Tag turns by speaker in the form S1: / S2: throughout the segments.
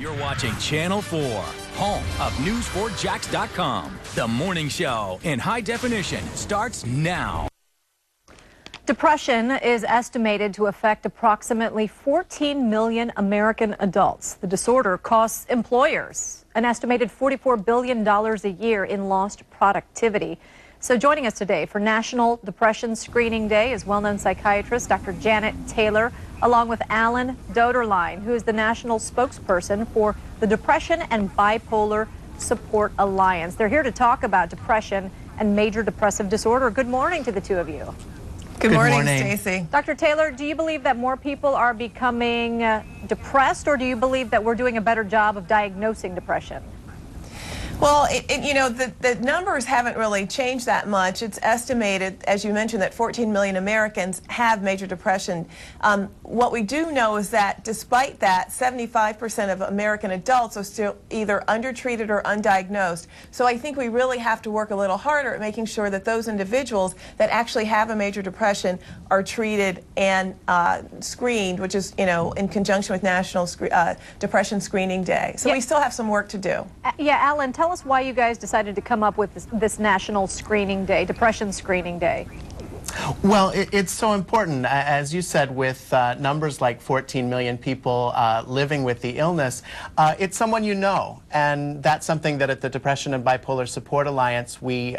S1: You're watching Channel 4, home of News4Jax.com. The morning show in high definition starts now.
S2: Depression is estimated to affect approximately 14 million American adults. The disorder costs employers an estimated $44 billion a year in lost productivity. So joining us today for National Depression Screening Day is well-known psychiatrist Dr. Janet Taylor, along with Alan Doederlein, who is the national spokesperson for the Depression and Bipolar Support Alliance. They're here to talk about depression and major depressive disorder. Good morning to the two of you.
S3: Good morning, Stacy.
S2: Dr. Taylor, do you believe that more people are becoming depressed, or do you believe that we're doing a better job of diagnosing depression?
S3: Well, the numbers haven't really changed that much. It's estimated, as you mentioned, that 14 million Americans have major depression. What we do know is that despite that, 75% of American adults are still either undertreated or undiagnosed. So I think we really have to work a little harder at making sure that those individuals that actually have a major depression are treated and screened, which is, in conjunction with National Depression Screening Day. So we still have some work to do.
S2: Yeah, Alan, tell us why you guys decided to come up with this National Screening Day, Depression Screening Day.
S4: Well, it's so important, as you said, with numbers like 14 million people living with the illness. It's someone you know, and that's something that at the Depression and Bipolar Support Alliance we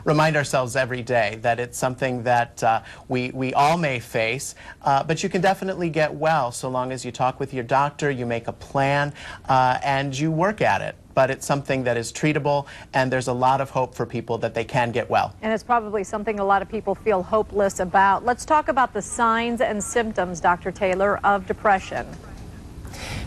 S4: remind ourselves every day, that it's something that we all may face, but you can definitely get well so long as you talk with your doctor, you make a plan, and you work at it. But it's something that is treatable, and there's a lot of hope for people that they can get well.
S2: And it's probably something a lot of people feel hopeless about. Let's talk about the signs and symptoms, Dr. Taylor, of depression.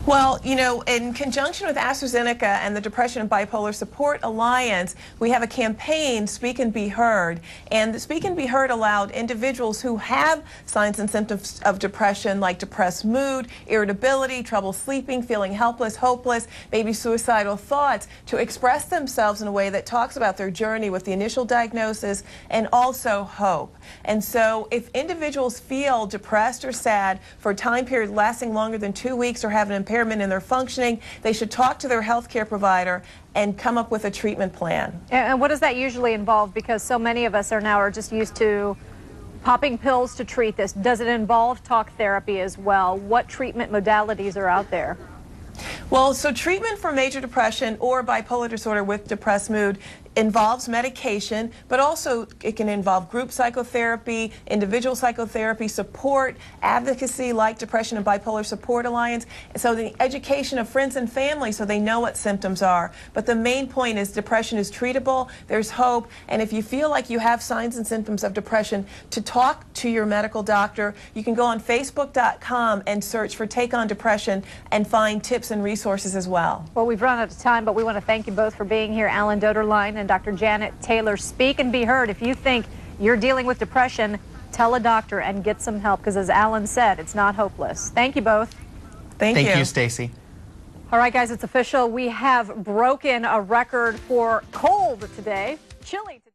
S3: Well, in conjunction with AstraZeneca and the Depression and Bipolar Support Alliance, we have a campaign, Speak and Be Heard. And the Speak and Be Heard allowed individuals who have signs and symptoms of depression, like depressed mood, irritability, trouble sleeping, feeling helpless, hopeless, maybe suicidal thoughts, to express themselves in a way that talks about their journey with the initial diagnosis and also hope. And so if individuals feel depressed or sad for a time period lasting longer than 2 weeks or have an impairment in their functioning, they should talk to their health care provider and come up with a treatment plan.
S2: And what does that usually involve? Because so many of us are just used to popping pills to treat this. Does it involve talk therapy as well? What treatment modalities are out there?
S3: Well, so treatment for major depression or bipolar disorder with depressed mood involves medication, but also it can involve group psychotherapy, individual psychotherapy, support, advocacy like Depression and Bipolar Support Alliance, so the education of friends and family so they know what symptoms are. But the main point is depression is treatable, there's hope, and if you feel like you have signs and symptoms of depression, to talk to your medical doctor. You can go on Facebook.com and search for Take on Depression and find tips and resources as well.
S2: Well, we've run out of time, but we want to thank you both for being here, Alan Doederlein and Dr. Janet Taylor. Speak and be heard. If you think you're dealing with depression, tell a doctor and get some help, because as Alan said, it's not hopeless. Thank you both.
S3: Thank you.
S4: Thank you, Stacy.
S2: All right, guys, it's official. We have broken a record for cold today. Chilly today.